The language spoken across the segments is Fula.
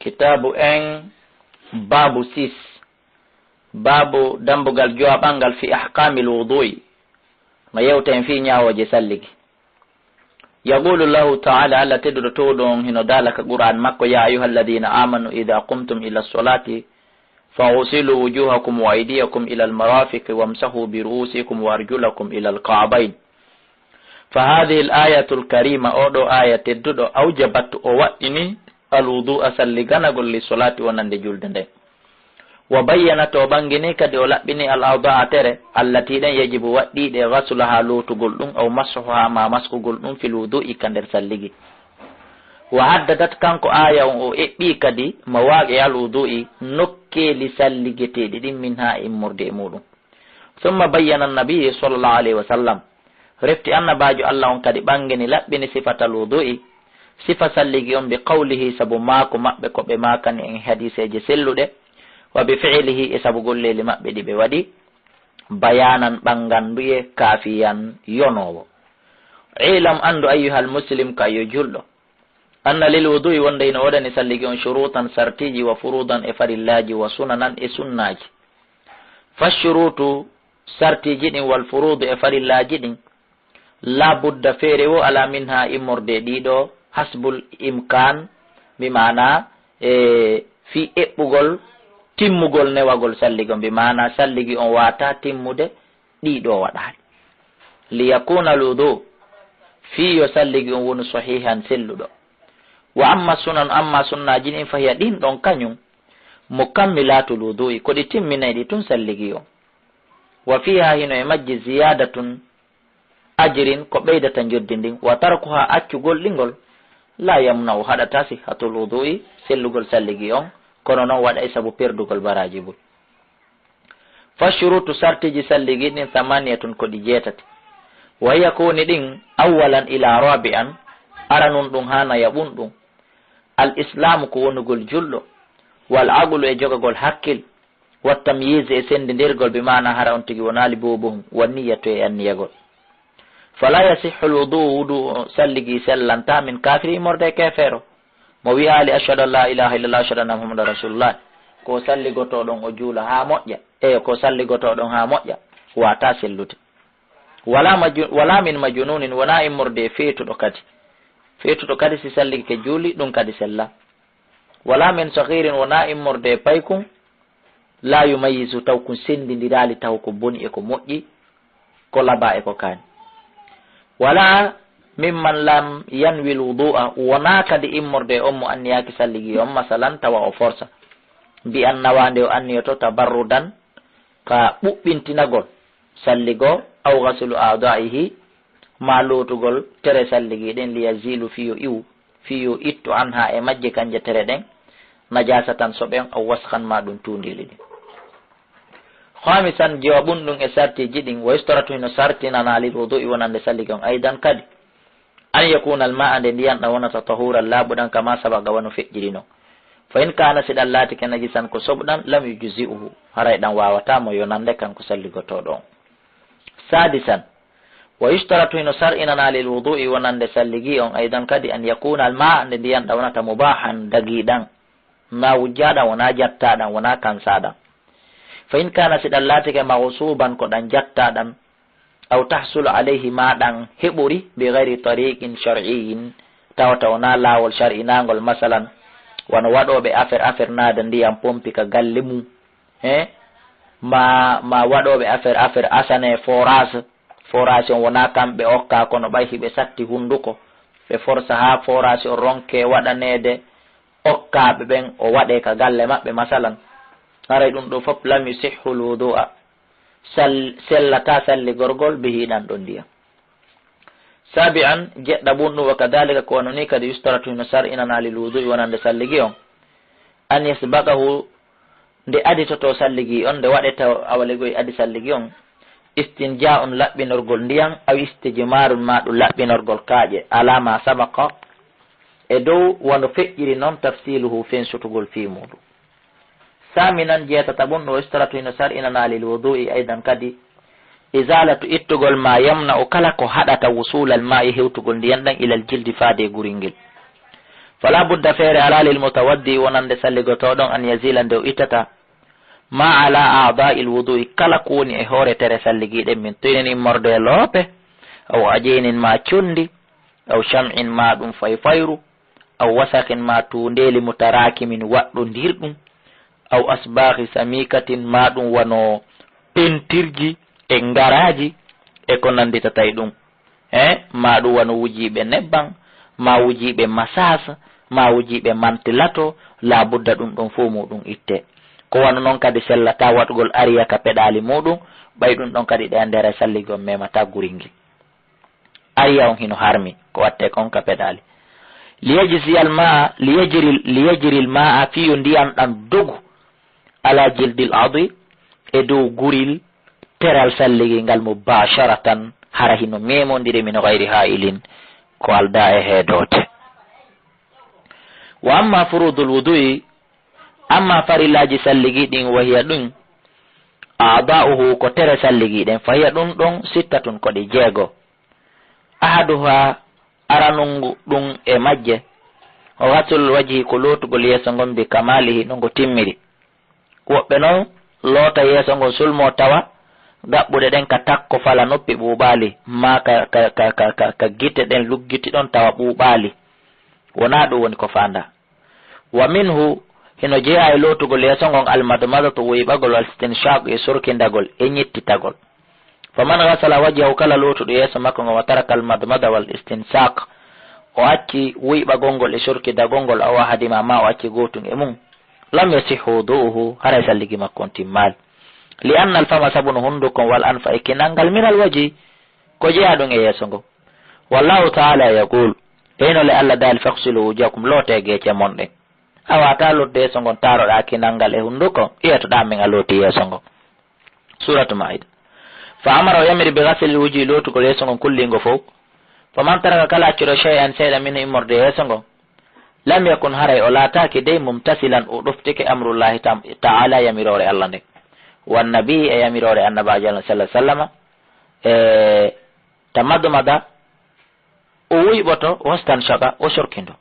kitabu en babu 6 babu dambugal jowaɓangal fi ahkamil wudu'i ma yewten fi ñawoje salligi. yaqulu llahu taala allah tedduɗo towɗon hino dalaka qur'an makko ya ayuha alladina amanu ida qumtum ila lsolati faghsilu wujuhakum wa aydiyakum ila almarafiqi wamsahu bi ru'usikum wa arjulakum ila alka'bayn. fa hadhihi al-ayatu al-karima oɗo aya tedduɗo awjabat o waɗɗini alwudu'a salliganagol li solati wonande julde nden. wa bayyana to ɓangini kadi o laɓɓini al-awda'a tere allati ɗen yajibu waɗɗiɗe ghasulaha lotugol ɗum aw mashuha ma maskugol ɗum fil wudu'i ka nder salligi. wa haddadat kanko aya on o eɓɓi kadi mawaqi al-wudu'i nokkeli salligeteɗi ɗin min ha immorde e muɗum. summa bayyana an-nabiy sallallahu alayhi wa sallam refti annabajo Allah on kadi ɓangini laɓɓini sifatal wudu'i sifa salligi on bi qawlihi sabu maako maɓɓe ko ɓe makani en hadiseje selluɗe wa bi fi'lihi e sabu golleli maɓɓe ɗi ɓe waɗi bayanan ɓanganduye kafiyan yonowo. ilam andu ayyuhal muslim ka yo julɗo anna lil wudu'i wonde ino waɗani salligi on shurutan sartiji wa furudan e farillaji wa sunanan e sunnaji. fa shurutu sartiji ɗin wal furudu e farillaji ɗin la budda feere wo ala min ha immorde ɗiɗo hasbul imkan mi mana fi eɓɓugol timmugol newagol salligo mbi mana salligi on wata timmude ɗiɗo waɗani. liyakuna alwudu fi yo salligi on woni sahihan selluɗo. wa amma sunan amma sunnaji ɗin fahiya ɗin ɗon kañum mukammilatul wudu'i ko ɗi timminayɗi tun salligi on. wa fiha hino e majji ziyadatun ajrin ko ɓeydata joddi ndin wa tarkuha accugol ɗingol la yamna'u haɗata sihhatul wudu'i sellugol salligi on kono noon waɗa e sabu perdugol baraji bul. fa shurutu sartiji salligi ɗin thamaniyatun ko ɗi jeetati. wa hiya koni ɗin awalan ila rabi'an aranun ɗum hana yaɓun ɗum al islamu ko wonugol julɗo wal aqlu e jogagol hakkil wa tamyiz e sendidirgol bi mana hara on tigi wonali bobohum wa niyatu e anniyagol. fala yasihhu alwudu wudu salligi sellanta min kafiri morde kefero mo wi'a li ashhadu an la ilaha illallah ashhadu anna muhammadar rasulullah ko salligotoɗon o juula ha moƴƴa e ko salligotoɗon ha moƴƴa wata sellude. wala min majununin wona immorde feetuɗo kadi si salligi ke juuli ɗum kadi sella. wala min sahirin wona immorde paykum la yumayizu taw ko sendidirali taw ko boni e ko moƴƴi ko laba e ko kaani. wala mimman lam yanwi lwudu'a wona kadi immorde on mo anniyaki salligi on masalan tawa o forsa mbi an nawande o anniyoto tabarrudan ka ɓuɓɓintinagol salligo aw gasulu a'da'ihi ma lotugol tere salligi ɗen liyazilu fiyo ittu anha e majje kanje tere ɗen najasatan soɓen aw waskan ma ɗum tundili ɗin. khamisan jawabun ɗum e sartiji ɗin wa yustaratu hino sartinana lil wudu'i wonande salligi on aidan kadi an yakuna alma'a nde ndiyan ɗan wonata tahuran laaɓuɗan kama sabaga wano feƴƴiri no. fa in kana siɗan laati ke najisan ko soɓɗan lam yujzi'uhu haray ɗan wawatamo yonande kanko salligotoɗo on. sadisan wa yustaratu hino sar'inana lil wudu'i wonande salligi on aidan kadi an yakuna alma'a nde ndiyan ɗan wonata mubahan dagiɗan ma wujjaɗan wona jattaɗan wona kansaɗan. fa in kana siɗan laatike maghsuban ko ɗan jattaɗan aw tahsulu alayhi ma ɗan heɓuri bi gayri tariqin shar'iyyin tawata wona lawol shar'inagol masalan wano waɗoɓe affaire nada ndiyam pompi ka galle mum ma waɗoɓe affaire asane forage on wona kamɓe okka kono ɓay hiɓe satti hunduko ɓe forsa ha forage o ronke waɗanede okkaɓe ɓen o waɗe ka galle maɓɓe masalan haray ɗum ɗo fof lam yusihhu lwudu'a sellata salligorgol be hiɗan ɗon ndiyam. sabi'an jeɗɗa ɓunɗum wa kadhalika ko wononi kadi yustaratu hino sar'inana lil wudu'i wonande salligi on an yasbaqahu nde aditoto salligi on nde waɗeta awalegoy adi salligi on istinja'un laɓɓinorgol ndiyam aw istijmarun ma ɗum laɓɓinorgol kaaƴe alama sabaqa e dow wono feƴƴiri noon tafsiluhu fensutugol fi muɗum. saminan jeetata ɓunɗo o yustaratu hino sar'inana lil wudu'i aidan kadi izalatu ittugol ma yamna o kala ko haɗata wusulal ma'i hewtugol ndiyan ɗan ilal jildi faade guringel. fala budda feere ala lil mutawaddi wonande salligotoɗon an yazila nde o ittata ma ala a'da'i alwudu'i kala ko woni e hoore tere salligiɗen min toynani morde loope aw ajinin ma cundi aw sham'in ma ɗum fayfayru aw wasakin ma tundeli mutarakimin waɗɗodirɗum aw asbahi samikatin ma ɗum wano pentirji e ngaraji e ko nanditatay ɗum ma ɗum wano wujiɓe nebban ma wujiɓe masasa ma wujiɓe mantilato labudda ɗum ɗon fo muɗum itte ko wano noon kadi sellata waɗgol ariya ka peɗali muɗum ɓay ɗum ɗon kadi ɗe ndere salligon memata guringel ariya on hino harmi ko watte kon ka peɗali liyajri lmaa fiyo ndiyam ɗam dogu ala jildil adi e dow guril teral salligi ngal mubasharatan hara hino memodiri min gayri ha'ilin ko alda e heedote. wa amma furudul wudu'i amma farillaji salligi ɗin wahiya ɗum a'da'uhu ko tere salligi ɗen fahiya ɗum ɗon sittatun ko ɗi jeego. ahaduha aranungu ɗum e majje o hasul wajhi ko lootugol yeeso ngon bi kamalihi ɗo ngo timmiri. woɓɓe noon loota yeeso ngon sulmo tawa gaɓɓuɗe ɗen ka takko fala noppi ɓuuɓaali ma ka gite ɗen luggiti ɗon tawa ɓuuɓaali wona ɗum woni ko fanda. wa minhu hino jeeya e lootugol yeeso ngon almadmadatu woyiɓagol wal istinshaq e surkindagol e ñittitagol. faman gasala wajhahu kala lootuɗo yeeso makko ngo wa taraka almadmada wal istinshaq o acci woyiɓagol ngol e surkidagol ngol aw ahadima ma o acci gotum e mum lam yasihu wudu'uhu haray salligi makko on timmal. li anna alfama sabunu hundukon wal anfa e kinangal min alwaji ko jeeya ɗum e yeeso ngo. wallahu taala yaqul ɓeyno le allah dal faksilu wujuhakum loote geece mon ɗen a wata lotde yeeso ngon taroɗa kinangal e hunduko iyetoɗa min a looti yeeso ngo. suratu maida fa amara o yamiri bi gasli wujuhi lootugol yeeso ngon kullingo fof faman taraka kala acciro shay'an seeɗa min immorde yeeso ngon lam yakun haray o laataki dey mumtasilan o ɗoftike amrullahi taala yamirore allah nden wannabi e yamirore annabajo allah sallah sallama e tamadmada o wuyɓoto wastan shaka o sorkindo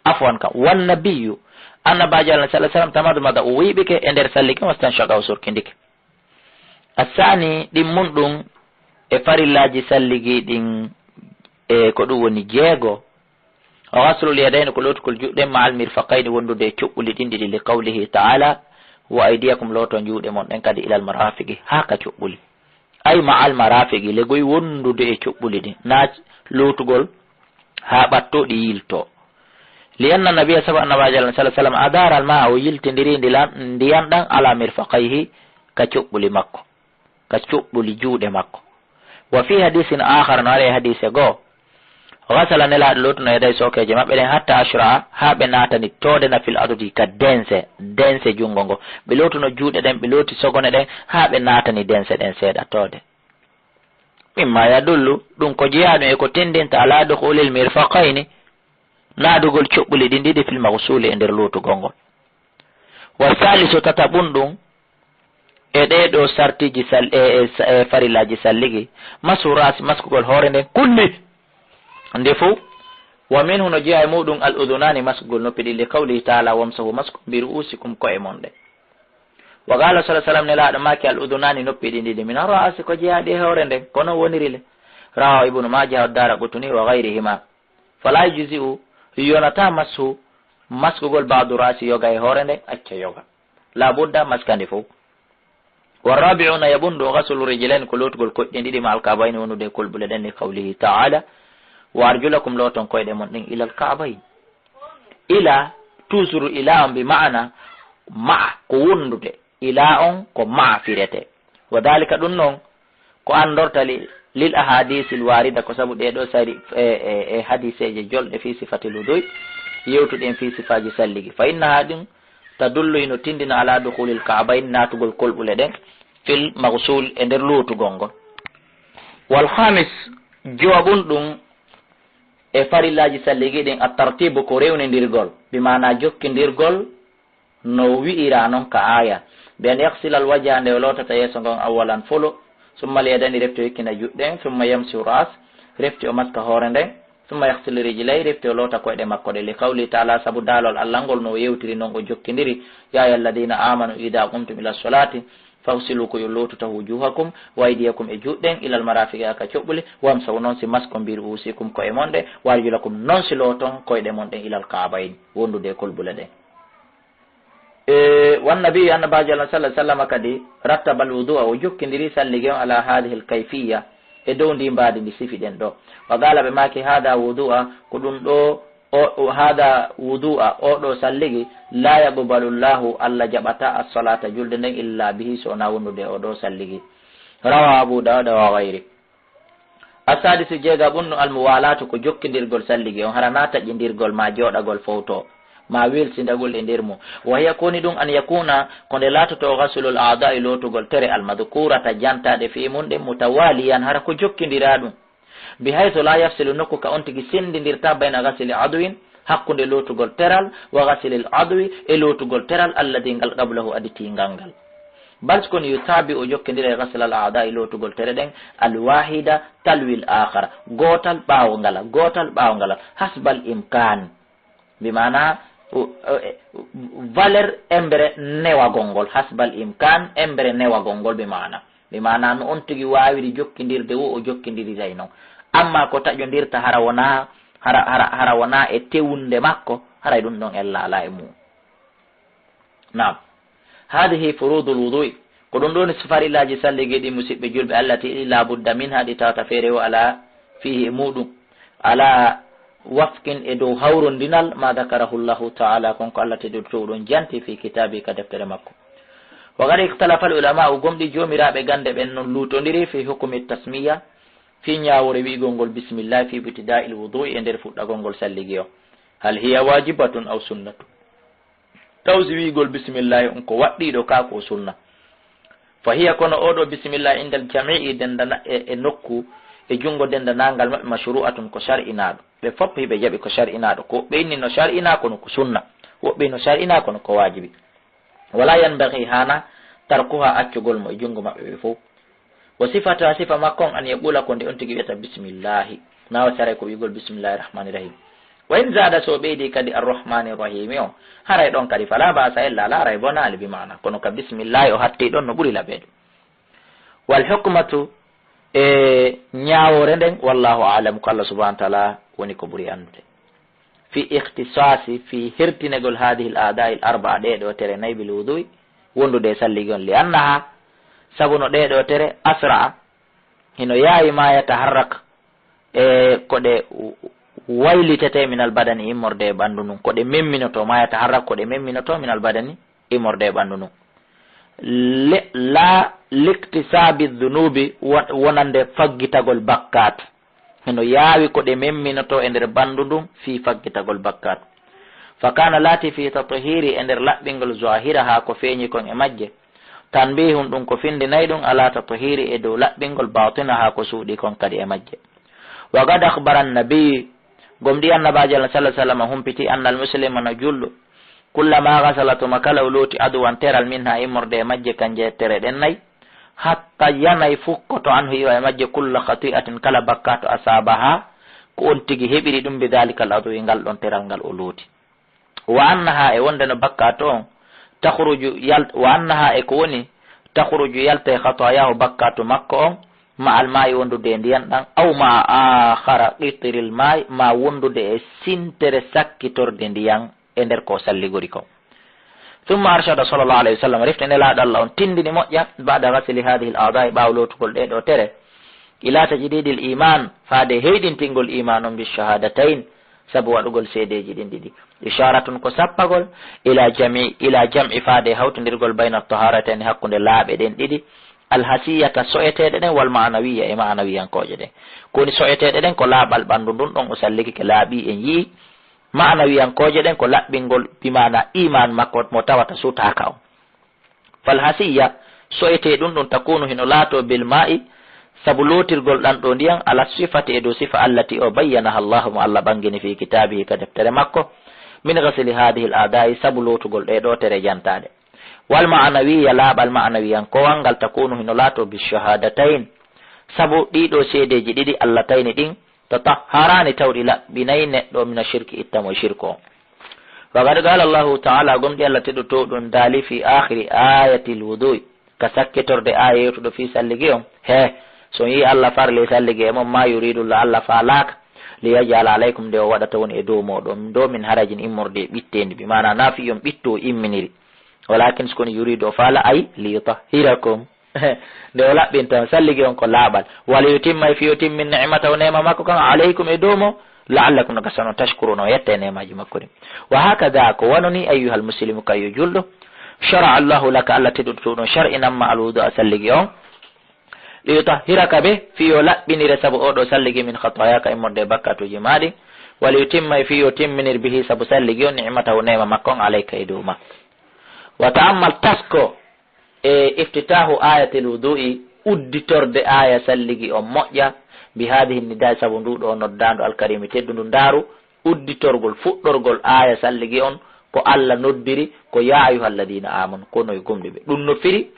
afwan kam wannabiyu annabajo allah sallah sallam tamadmada o wuyɓike e nder sallike wastan shaka o sorkindike. asani ɗin mun ɗum e farillaji salligi ɗin e ko ɗum woni jeego o waslul yadayni ko lotukol juɗɗe ma al mirfaqayni wondude e cuɓɓuli ɗin ɗiɗi li qawlihi ta'ala wa aydiyakum loto juuɗe mon ɗen kadi ilal marafiqi ha ka cuɓɓuli ay ma al marafiqi legoy wondude e cuɓɓuli ɗin na lotugol ha ɓattoɗi yilto. li anna nabiya saba annabaji allah sallah sallam adaral ma o yiltidiri ndiyan ɗan ala mirfaqayhi ka cuɓɓuli makko ka cuɓɓuli juuɗe makko. wa fi hadisin akhar no waɗe hadise goo wasala nelaɗo lotuno eday sokeje maɓɓe ɗen hatta ashra ha ɓe natani todena fil adudi ka dense jungo ngo ɓe lotuno juuɗe ɗen ɓe looti sogone ɗen ha ɓe natani dense ɗen seeɗa tode. mimma yadullu ɗum ko jeeyaɗum e ko tindinta ala dukhulil mirfaqayni naadugol cuɓɓuli ɗin ɗiɗi fil maghsuli e nder lotugol ngol. wa salisu tataɓun ɗum e ɗeɗo sartiji farillaji salligi masurasi maskugol hoore nden kulli nde fo wa min huno jeeya e muɗum al udunani maskugol noppi ɗi li qawlihi taala wamsahu masku bi ru'usikum ko e mon ɗe. wa qala sallallahu alaihi wasallam nelaɗo maki al udunani noppi ɗi ɗiɗi min ra'asi ko jeeyaɗi e hoore nden kono wonirile rawa ibnu majah wa daraqutni wa ghayrihima fala yujzi'u yonata masu maskugol ba'du ra'si yoga e hoore nden acca yoga la budda maskande fo. والرابعون يبند غسل رجلين كلوتغول كودين ديدي مع الكعبين ونودي كل بلدن لقوله تعالى وارجلكم لوتون كويدي من الى الكعبين الى تزر الى بمعنى مع كوندو الى اون كو مع فيرته وذلك دونون كو اندورتا للاحاديث الوارده كو سبو ديدو ساري حديثه جولde في صفه الوضوء يوتودين في صفاجي سالغي فإن هادين tadullu ino tindina ala dukhulil ka'bayn natugol kolɓule ɗen fil maghsul e nder lotugol ngol. wal khamis jawabun ɗum e farillaji salligi ɗin a tartibu ko rewnidirgol bi mana jokkidirgol no wi'ira noon ka aya bi an yaghsilal wajha nde o lotata yeeso ngon awalan folo summa liyadani refti o hikkina juɗɗen summa yamsi ras refti o maska hoore nden ثم يغسل رجليه رفته لوتا كويده مكو دي لقوله تعالى سبو دالول الله ngol no yewtiri non o jokkindiri ya ayyuhalladhina amanu idha qumtum ila salati fawsilu ko yullutu wujuhakum wa aydiyakum e judden ila al marafiqi aka cobbule wamsaw non si masko bir usikum ko e monde warjulakum non si loton koyde monde ila al ka'bayn wondude kolbule de wan nabi annabaji sallallahu alaihi wasallam kadi rattaba al wudu'a o jokkindiri sallige ala hadhihi al kayfiyya e dow ndi mbaadi ndi sifi ɗen ɗo wa gala ɓe maki hada wudu'a ko ɗum ɗo hada wudu'a oɗo salligi la yaqbalu llahu allah jaɓata as-salata julde nden illa bihi so na wondude oɗo salligi rawa abu dawuda wa gayri asadisu jeega ɓunno almuwalatu ko jokkidirgol salligi on hara na taƴƴidirgol ma joɗagol fowto ma wilsindagol e nder mum wahiya koni ɗum an yakuna ko nde latoto gasulul a'da'i lotugol tere almadkurata jantaɗe fi mum ɗe mutawaliyan hara ko jokkidira ɗum bi haythu la yafsilu nokku ka on tigi sendidirta bayna gasili adwin hakkude lotugol teral wa gasilil adwi e lotugol teral alladi ngal qablahu aditingal ngal bal kon yutabi o jokkidira e gasilal a'da'i lotugol tere ɗen alwahida talwil akhara gotal ɓawo ngala hasbal imkan bi mana valeur embere newagol hasbal imkan embere newagol bi mana no on tigi wawiri jokkidirde o jokkidiri non amma ko taƴodirta hara wona e tewunde makko haray ɗum ɗon en laala e mum nam hadihi furudul wudu'i ko ɗum ɗoni sifarillaji salligeɗi musidɓe julɓe allati la budda min haɗi tawta feere o ala fihi e muɗum ala wafkin e dow hawrondinal ma dakarahu llahu taala konko allah teɗirto ɗon janti fi kitabi ka deftere makko wa gadi ikhtalafa al ulama u gomɗi jomiraɓe gande ɓen non lutodiri fi hukumi tasmiya fi ñawore wi'gol ngol bisimillah fi ibtida'il wudu'i e nder fuɗɗagol ngol salligi o hal hiya wajibatun aw sunnatu tawsi wi'gol bisimillah on ko waɗɗiɗo ka ko sunna fa hiya kono oɗo bisimillah indal jami'i denda e nokku e jungo dendanangal maɓɓe mashru'atun ko shar'inaɗo ɓe fopp hiɓe jaaɓi ko shar'inaɗo ko ɓe inni no shar'ina kono ko sunna woɓɓe no shar'ina kono ko wajibi wala yanbaghi hana tarkuha accugol mo e jungo maɓɓe ɓe fof wa sifata sifa makkon an yaqula ko nde on tigi wiyata bisimillahi nawa saray ko wigol bisimillahi rahmani rahim wa in zada so ɓeydi kadi arrahmani rahimi o haray ɗon kadi fala basa illa ala aray bonali bi mana kono ka bisimillahi o hatti ɗon no ɓuuri laɓeɗo wal hukmatu e ñawore nden wallahu alam ko allah subahana wa taala woni ko ɓuuri andude fi ikhtisasi fi hirtinegol hadihi l a'da'i l arba'a ɗeɗo tere nayyi bil wudu'i wondude salligon li annaha sabu no ɗeɗo tere asra'a hino yaawi ma yataharrak e koɗe waylitete minal badani immorde e ɓanndu num koɗe memminoto ma yataharrak koɗe memminoto minal badani immorde e ɓanndu num la liktisabi dhunubi wonande faggitagol bakkatu hino yaawi koɗe memminoto e nder ɓanndu ɗum fi faggitagol bakkatu fa kana laati fi tatahiri e nder laɓɓingol zahira ha ko feeñi kon e majje tanbihum ɗum ko findinayi ɗum ala tatahiri e dow laɓɓingol batina ha ko suuɗi kon kadi e majje wa gad akhbara annabiyi gomɗi annabaji allah sallah sallam humpiti anna almuslima no julɗo kullama gasala tuma kala o looti aduwan teral min ha immorde e majje kanje tere ɗen nayyi hatta yanayi fukkoto anhu iwa e majje kulla khati'atin kala bakkato asabaha ko on tigi heɓiri ɗum bi dalika al adu ngal ɗon teral ngal o looti wa annaha e wonde no bakkato on wa annaha e ko woni takhruju yalta e khatayahu bakkato makko on ma almayi wondude e ndiyan ɗan aw ma akhara qitril mayi ma wondude e sintere sakkitorde ndiyan e nder ko salligori ko thumma arshada sallallahu alayhi wa sallam riftene laaɗo allah on tindini moƴƴa ba'da gasili hadihi l a'da'i ɓaaw lotugol ɗeɗo tere ila tajdidi l iman faade heyɗintingol iman on bishahadatain sabu waɗugol seedeji ɗin ɗiɗi isharatun ko sappagol ila jam'i faade hawtodirgol bayna taharataini hakkude laaɓe ɗen ɗiɗi alhasiyata so'eteɗe ɗen wal ma'anawiya e ma'anawiyankoje ɗen koni so'eteɗe ɗen ko laaɓal ɓanndu ndun ɗon o salliki ke laaɓi en yii ma'anawiyankoje ɗen ko laɓɓingol bimana iman makko mo tawata sutaka on fal hasiya so'ete ɗum ɗum takunu hino laato bil ma'i sabu lotirgol ɗan ɗo ndiyan ala sifati e dow sifa allati o bayyanaha allahu mo allah ɓangini fi kitabihi ka deftere makko min gasili hadihi l a'da'i sabu lotugol ɗe ɗo tere jantaɗe wal ma'anawiya laaɓal ma'anawiyankowal ngal takunu hino laato bishahadatain sabu ɗiɗo seedeji ɗiɗi allahtaini ɗin tatahharani tawɗi laɓɓinayi neɗɗo mina shirki ittamo shirku o. waqad qala Allahu taala gomɗi Allah teɗoto ɗum daali fi akhiri ayati lwudu'i ka sakkitorde aya yewtuɗo fi salligi on he so yi Allah farle salligi e mom ma yuridullah Allah falaka li yajala alaykum nde o waɗata woni e dow moɗon do min harajin immorde ɓittendi bi mana nafi on ɓitto imminiri walakin skoni yuridu o faala ay li yutahhirakum nde o laɓɓintan salligi on ko laaɓal wala yutimma fi yutimmin ni'mata o nema makko kan alaykum e dow mo la'allakum no gasano tashkuruna o yetta e nemaji makko ɗi wa hakada ko wononi ayyuha almuslimu kayo julɗo shara allahu laka Allah teɗoto ɗon shar'inamma alwudu a salligi on liyutahhiraka be fiyo laɓɓinire sabu oɗo salligi min khatayaka immorde bakkatuji maɗi wala yutimma fiyo timminir bihi sabu salligi on ni'matahu nema makko on alayka e dow ma wa ta'ammal tasko e iftitahu ayatil wudu'i udditorde aya salligi on moƴƴa bi hadihi nida sabu nduɗo noddandu alkarimi teddudu ndaaru udditorgol fuɗɗorgol aya salligi on ko Allah noddiri ko ya ayyuhalladina amanu kono e gomɗi ɓe ɗum no firi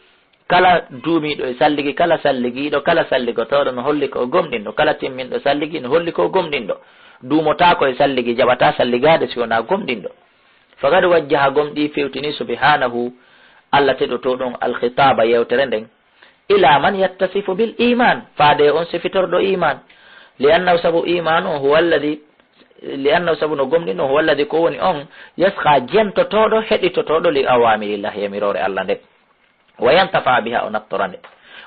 kala duumiɗo e salligi kala salligiɗo kala salligotoɗo no holli ko gomɗinɗo kala timminɗo salligi no holli ko gomɗinɗo duumotako e salligi jaɓata salligade si wona gomɗinɗo faqad wajjaha gomɗi fewtini subhanahu Allah teɗoto ɗon alkhitaba yewtere nden ila man yattasifu bil iman faade on sifitorɗo iman liannahu sabu iman o huwa alladi liannahu sabu no gomɗinɗo huwa alladi ko woni on yaskha jentotoɗo heɗitotoɗo li awamirillah yamirore Allah nde wa yantafa biha o nattorande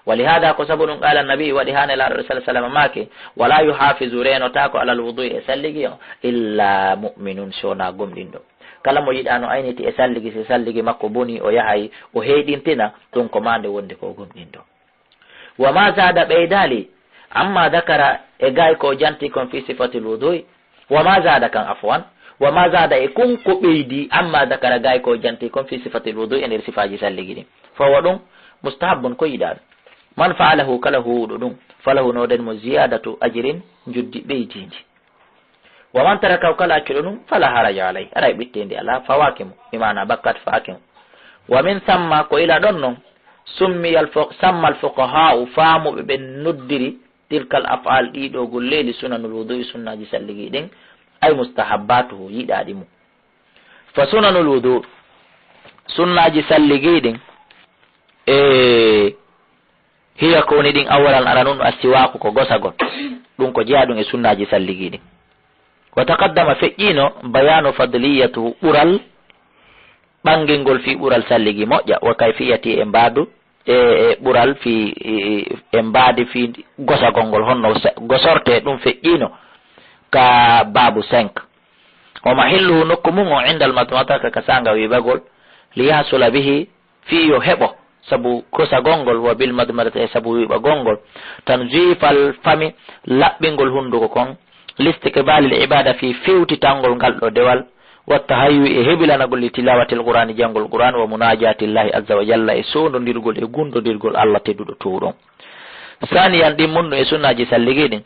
walihada ko sabu ɗum qala annabi waɗi hane laaɗo sala sallam make wala yuhafizu renotako alal wudu'i e salligi o illa mu'minun sona gomɗinɗo kala mo yiɗano ayniti e salligi si salligi makko boni o yahay o heydintina ɗum ko mande wonde ko gomɗinɗo wa ma zada ɓeydali amma dakara e gay ko janti kon fi sifatil wudu'i wa ma zada kan afwan wa ma zada e konko ɓeydi amma dakara gay ko janti kon fi sifatil wudu'i e nder sifaji salligi ɗi fawa ɗum mustahabbun ko yiɗaɗo man fa'alahu kala huuɗo ɗum falahu noden mo ziyadatu ajirin juddi ɓeydidi wa man tarakahu kala accuɗo ɗum fala haraja alay ara e ɓittendi ala fawake mo imana bakkat faake mo wa min samma ko ila ɗon noon samma alfuqaha'u faamuɓe ɓe noddiri tilkal af'al ɗiɗo golleli sunanul wudu'i sunnaji salligi ɗin ay mustahabbatuhu yiɗaɗi mum fa sunanul wudu' sunnaji salligi ɗin hiya ko woni ɗin awalan ara nun astiwaku ko gosagol ɗum ko jeeya ɗum e sunnaji salligi ɗin wa taqaddama feƴƴino bayanu fadliyatu ɓural ɓangilngol fi ɓural salligi moƴƴa wa kayfiyati e mbadu e ɓural fi e mbadi fi gosagol ngol honno gosorte ɗum feƴƴino ka babu 5 o mahilluhu nokku mum o indal matmataka ka sanga wiɓagol li yahsula bihi fi yo heɓo sabu kosagol ngol wa bil madmadata e sabu wiɓagol ngol tanzifal fami laɓɓingol hunduko kon listiqbalil ibada fi fewtitangol ngal ɗo dewal watta hayyu e heɓilanagol li tilawatil qur'ani jangol qur'an wa munajatillahi azza wa jalla e sondodirgol e gundodirgol Allah tedduɗo tuuɗon saniyan ɗin munɗum e sunnaji salligi ɗin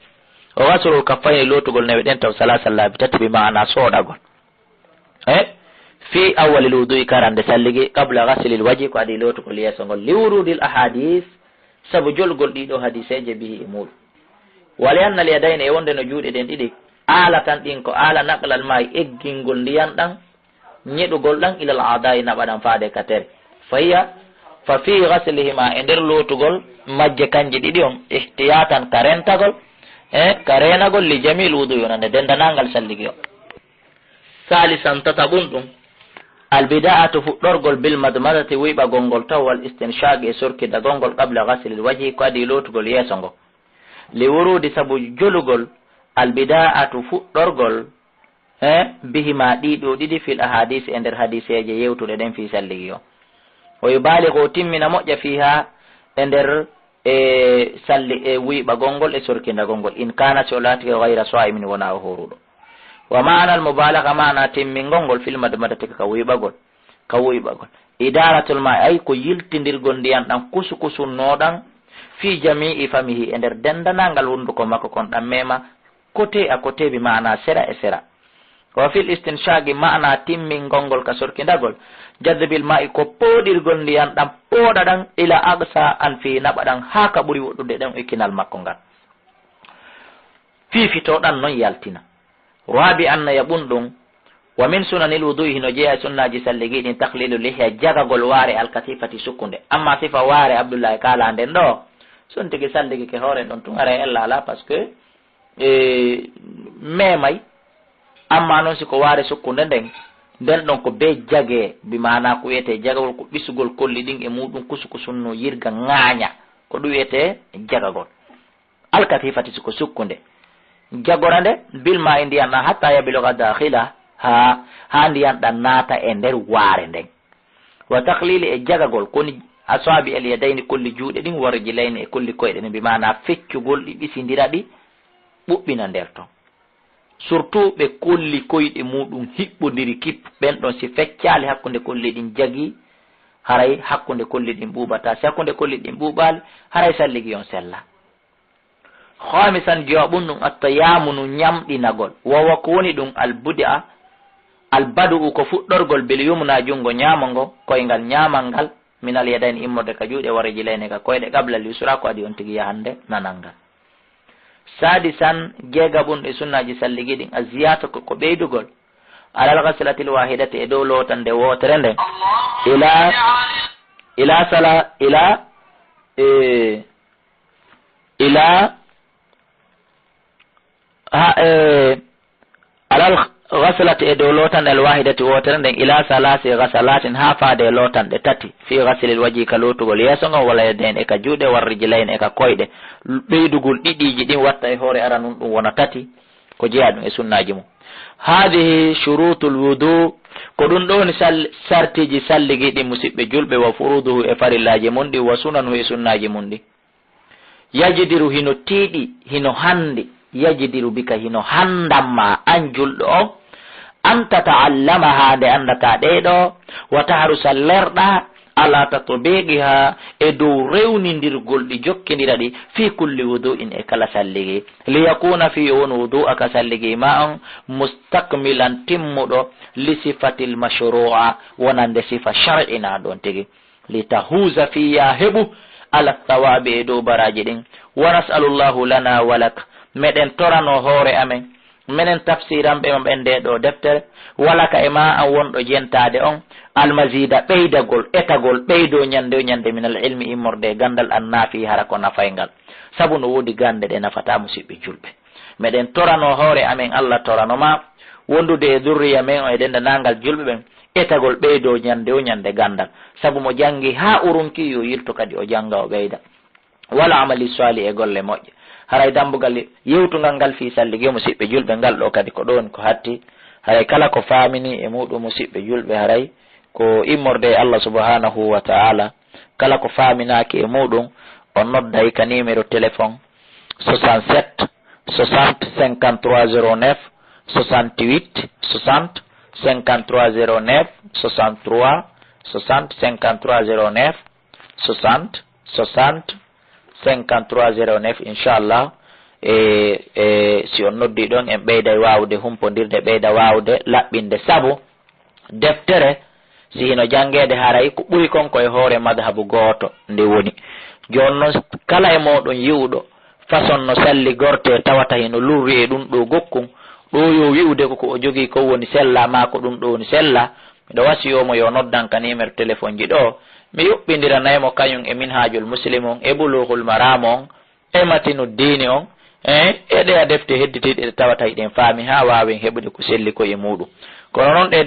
o wasoro kaffayni lotugol nawe ɗen taw salasallabi tati bi ma'ana soɗagol fi awwalil wudu'i karande salligi qabla ghaslil waji ko adi lotugol yesogol liwrudil ahadis sabu jolgol ɗiɗo hadiseje bihi e muɗum wala yannal yadayne e wonde no juuɗe ɗen ɗiɗi ala tan ɗin ko ala naqlal ma eggingol ndiyan ɗan ñeɗugol ɗan ilal aadayi naɓaɗan faade ka tere fahiya fa fi ghaslihima e nder lotugol majje kanje ɗiɗi on ihtiyatan ka rentagol ka renagol li jamil wudu yonande dendanangal salligi o salisan tataɓum ɗum albida'atu fuɗɗorgol bil madmadati wiɓagol ngol taw wal istinshaq e sorkidagol ngol qabla ghaslil wajhi ko adi lotugol yeeso ngo li wurudi sabu jolugol albida'atu fuɗɗorgol bihima ɗiɗo ɗiɗi fil ahadis e nder hadiseje yewtuɗe ɗen fi salligi o o yubalighu timmina moƴƴa fiha e nder salli e wiɓagol ngol e sorkidagol ngol in kana so laati ghayra sa'imin wona o horuɗo wa ma'ana al mubalagha ma'ana timmingol ngol fil madmadati ka wiɓagol idaratul ma ay ko yiltidirgol ndiyan ɗan kusukusunnoɗan fi jami'i famihi e nder dendanangal hunduko makko kon ɗan mema côté a côté bi ma'ana sera e sera wa fil istinshaqi ma'ana timmingol ngol ka sorkidagol jadbil ma'i ko poɗirgol ndiyan ɗan poɗa ɗan ila aqsa an fi naɓa ɗan ha ka ɓuri woɗɗude ɗen e kinal makko ngal fifitoɗan noon yaltina rabi anna yaɓun ɗum wa min sunanil wudu'i hino jeeya sunnaji salligi ɗin taklilu lihya jagagol waare alkatifati sukkunde amma sifa waare abdoullahi kala nden ɗo son tigi salligi ke hoore ɗon tun ara ella ala par ce que memay amma noon siko waare sukkunde nden ɗon ko be jage bi mana ko wiyete jagagol ko ɓisugol kolli ɗin e muɗum kusukusunno yirga ŋaaña ko ɗum wiyete jagagol alkatifati siko sukkunde jagora nde bilma e ndiyan ɗan hatta yabiloga dakhila ha ndiyan ɗan naata e nder waare nden wa tahlili e jagagol koni asabi el yadayni kolli juuɗe ɗin warjilayni e kolli koyɗe ɗin bimana feccugol ɗi ɓisindira ɗi ɓuɓɓina nder ton surtout ɓe kolli koyɗe muɗum hiɓɓodiri kip ɓen ɗon si feccali hakkude kolli ɗin jagi haray hakkude kolli ɗin ɓuuɓata si hakkude kolli ɗin ɓuuɓali haray salligi on sella khamisan jawaɓum ɗum attayamunu ñamɗinagol wowa ko woni ɗum albudia albadu ko fuɗɗorgol bel yumna jungo ñamango koyngal ñamal ngal minal yadayni immorde ka juuɗe warjilayni ka koyɗe qablal yusra ko adi on tigi yahande nanal ngal sadisan jeegaɓum ɗe sunnaji salligi ɗin a ziyata ko ɓeydugol alal ghaslatil wahidati e dow lotande wotere nde alal ghaslati e dow lotande al wahidati wotere nden ila salasi ghasalatin ha faade lotanɗe tati fi ghaslil waji ka lotugol yeeso ngon wala yedden e ka juuɗe warrijilayni e ka koyɗe ɓeydugol ɗiɗiji ɗin watta e hoore ara nun ɗum wona tati ko jeeya ɗum e sunnaji mum hadihi shurutul wudu ko ɗum ɗo woni sartiji salligi ɗi musidɓe julɓe wa furuduhu e farillaji mum ɗi wa sunanuhu e sunnaji mum ɗi yajidiru hino tiiɗi hino handi yajidiru bika hino handamma an julɗo o an tataallamaha nde andata ɗeɗo wa tahrusa lerɗa ala tatbiqiha e dow rewnidirgol ɗi jokkidira ɗi fi kulli wudu'in e kala salligi liyakuna fi won wudu'a ka salligi ma on mustakmilan timmuɗo li sifatil mashru'a wonande sifa shar'ina ɗon tigi litahuza fiya heɓu ala thawabi e dow baraji ɗin wa nas'alullahu lana walak meɗen torano hoore amen minen tafsiran ɓe ɓen nde ɗo deftere walaka e ma an wonɗo jentade on almasida ɓeydagol etagol ɓeydo ñande minal ilmi immorde gandal an naafi hara ko nafaygal saabu no woodi gande ɗe nafata musidɓe julɓe meɗen torano hoore amen Allah toranoma wondude e durriya men o e dendanangal julɓe ɓen etagol ɓeydo ñande gandal saabu mo jangi ha urunki yo yilto kadi o janga o ɓeyda wala amali sali e golle moƴƴe haray dambugal yewtugal ngal fi salligi musidɓe julɓe ngal ɗo kadi ko ɗon ko hatti haray kala ko famini e muɗum musidɓe julɓe haray ko immorde Allah subhanahu wa ta'ala kala ko faminaki e muɗum on nodday ka numéro téléphone 67 60 53 09 68 60 53 09 63 60 53 09 60 60 5309 inchallah si on noddi ɗon en ɓeyday wawde humpodirde ɓeyda wawde laɓɓinde saabu deftere si hino jangede haray ko ɓuri konko e hoore madhabu gooto nde woni joni noon kala e moɗon yiwɗo façon no salli gorte tawata hino lurri e ɗum ɗo gokkum ɗo yo wi'ude koko o jogui ko woni sella ma ko ɗum ɗo woni sella miɗo wasiyomo yo noddan ka numéro téléphone ji ɗo mi yuɓɓindiranaymo kañum e minhajul muslim on e bulughul maram on e matinu dini on e ɗe a defte hedditiɗe ɗe tawata eɗen faami ha wawen heɓude ko selli ko e muɗum kono noon ɗe